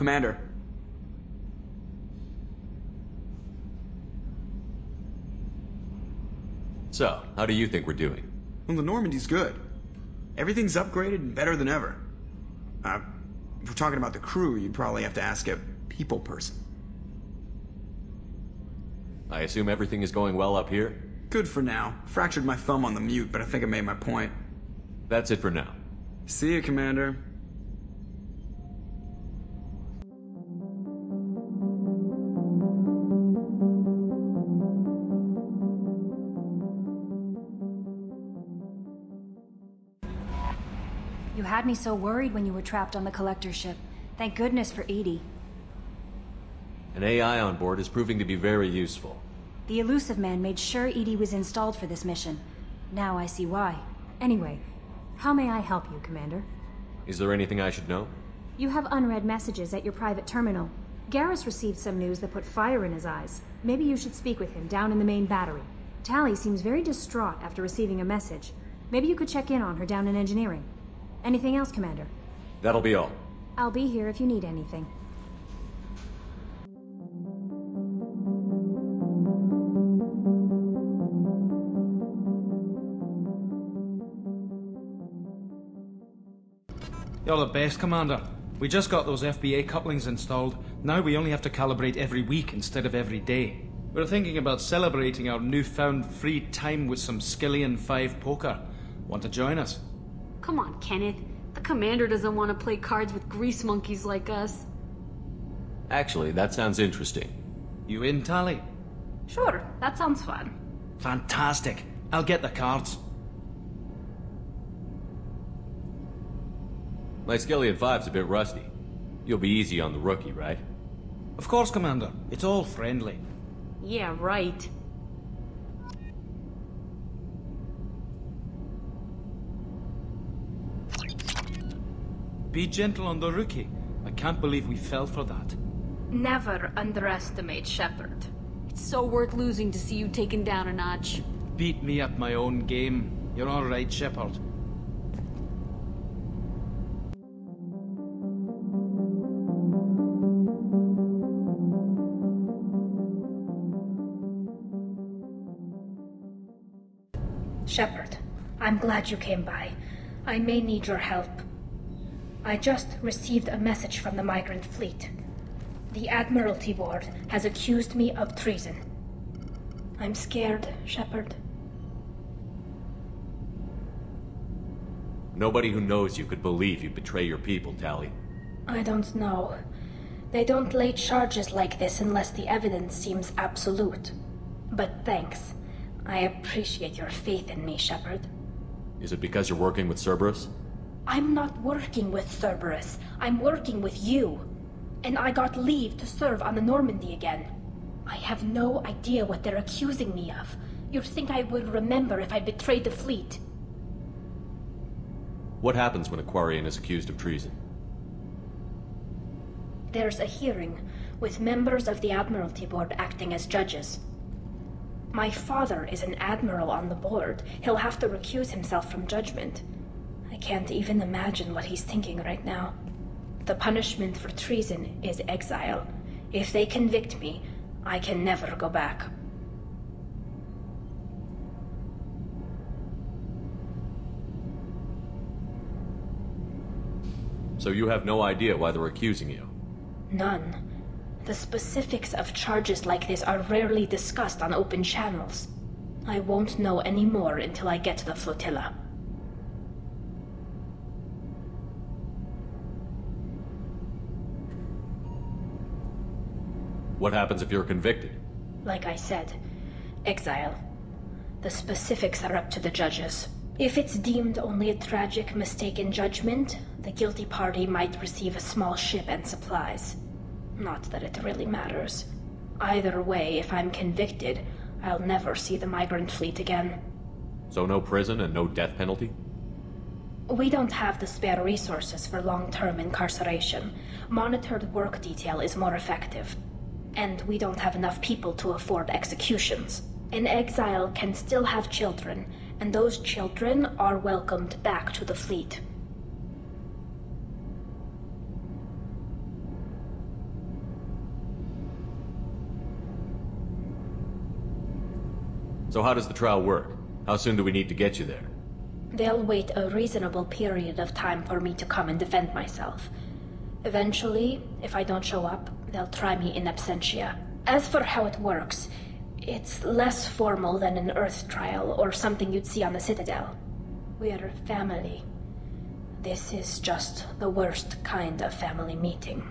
Commander. So, how do you think we're doing? Well, the Normandy's good. Everything's upgraded and better than ever. If we're talking about the crew, you'd probably have to ask a people person. I assume everything is going well up here? Good for now. Fractured my thumb on the mute, but I think I made my point. That's it for now. See you, Commander. You had me so worried when you were trapped on the collector ship. Thank goodness for Edie. An AI on board is proving to be very useful. The Elusive Man made sure Edie was installed for this mission. Now I see why. Anyway, how may I help you, Commander? Is there anything I should know? You have unread messages at your private terminal. Garrus received some news that put fire in his eyes. Maybe you should speak with him down in the main battery. Tali seems very distraught after receiving a message. Maybe you could check in on her down in engineering. Anything else, Commander? That'll be all. I'll be here if you need anything. You're the best, Commander. We just got those FBA couplings installed. Now we only have to calibrate every week instead of every day. We're thinking about celebrating our newfound free time with some Skillian 5 poker. Want to join us? Come on, Kenneth. The Commander doesn't want to play cards with grease monkeys like us. Actually, that sounds interesting. You in, Tali? Sure, that sounds fun. Fantastic. I'll get the cards. My Skillian 5's a bit rusty. You'll be easy on the rookie, right? Of course, Commander. It's all friendly. Yeah, right. Be gentle on the rookie. I can't believe we fell for that. Never underestimate Shepard. It's so worth losing to see you taken down a notch. Beat me at my own game. You're all right, Shepard. Shepard, I'm glad you came by. I may need your help. I just received a message from the migrant fleet. The Admiralty Board has accused me of treason. I'm scared, Shepard. Nobody who knows you could believe you betray your people, Tali. I don't know. They don't lay charges like this unless the evidence seems absolute. But thanks. I appreciate your faith in me, Shepard. Is it because you're working with Cerberus? I'm not working with Cerberus. I'm working with you. And I got leave to serve on the Normandy again. I have no idea what they're accusing me of. You'd think I would remember if I betrayed the fleet. What happens when a Quarian is accused of treason? There's a hearing, with members of the Admiralty Board acting as judges. My father is an admiral on the board. He'll have to recuse himself from judgment. I can't even imagine what he's thinking right now. The punishment for treason is exile. If they convict me, I can never go back. So you have no idea why they're accusing you? None. The specifics of charges like this are rarely discussed on open channels. I won't know any more until I get to the flotilla. What happens if you're convicted? Like I said, exile. The specifics are up to the judges. If it's deemed only a tragic mistake in judgment, the guilty party might receive a small ship and supplies. Not that it really matters. Either way, if I'm convicted, I'll never see the migrant fleet again. So no prison and no death penalty? We don't have the spare resources for long-term incarceration. Monitored work detail is more effective. And we don't have enough people to afford executions. An exile can still have children, and those children are welcomed back to the fleet. So how does the trial work? How soon do we need to get you there? They'll wait a reasonable period of time for me to come and defend myself. Eventually, if I don't show up, they'll try me in absentia. As for how it works, it's less formal than an Earth trial or something you'd see on the Citadel. We're family. This is just the worst kind of family meeting.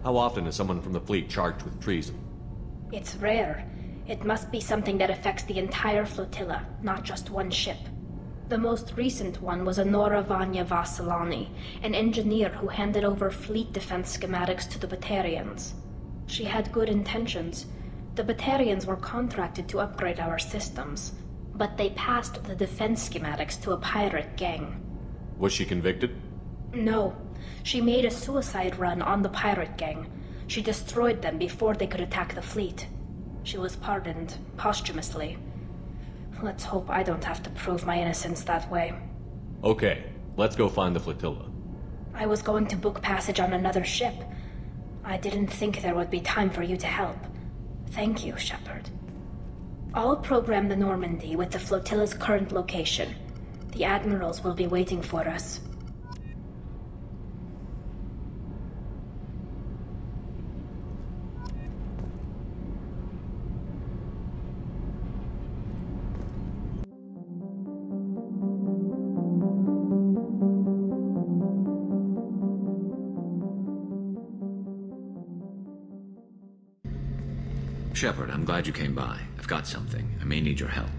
How often is someone from the fleet charged with treason? It's rare. It must be something that affects the entire flotilla, not just one ship. The most recent one was Anora Vanya Vassilani, an engineer who handed over fleet defense schematics to the Batarians. She had good intentions. The Batarians were contracted to upgrade our systems, but they passed the defense schematics to a pirate gang. Was she convicted? No. She made a suicide run on the pirate gang. She destroyed them before they could attack the fleet. She was pardoned posthumously. Let's hope I don't have to prove my innocence that way. Okay, let's go find the flotilla. I was going to book passage on another ship. I didn't think there would be time for you to help. Thank you, Shepard. I'll program the Normandy with the flotilla's current location. The admirals will be waiting for us. Shepard, I'm glad you came by. I've got something. I may need your help.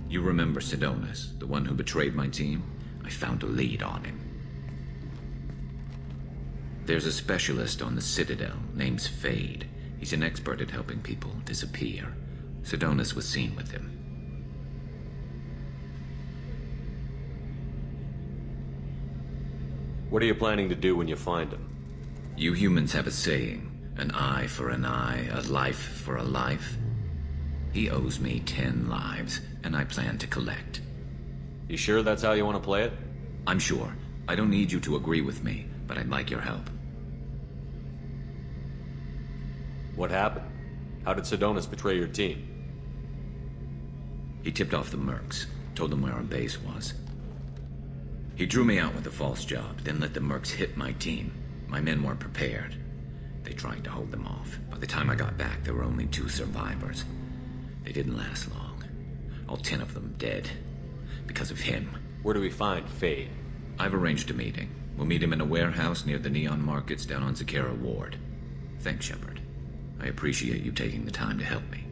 You remember Sidonus, the one who betrayed my team? I found a lead on him. There's a specialist on the Citadel named Fade. He's an expert at helping people disappear. Sidonus was seen with him. What are you planning to do when you find him? You humans have a saying. An eye for an eye, a life for a life. He owes me 10 lives, and I plan to collect. You sure that's how you want to play it? I'm sure. I don't need you to agree with me, but I'd like your help. What happened? How did Sidonus betray your team? He tipped off the mercs, told them where our base was. He drew me out with a false job, then let the mercs hit my team. My men weren't prepared. They tried to hold them off. By the time I got back, there were only 2 survivors. They didn't last long. All 10 of them dead. Because of him. Where do we find Fade? I've arranged a meeting. We'll meet him in a warehouse near the Neon Markets down on Zakera Ward. Thanks, Shepard. I appreciate you taking the time to help me.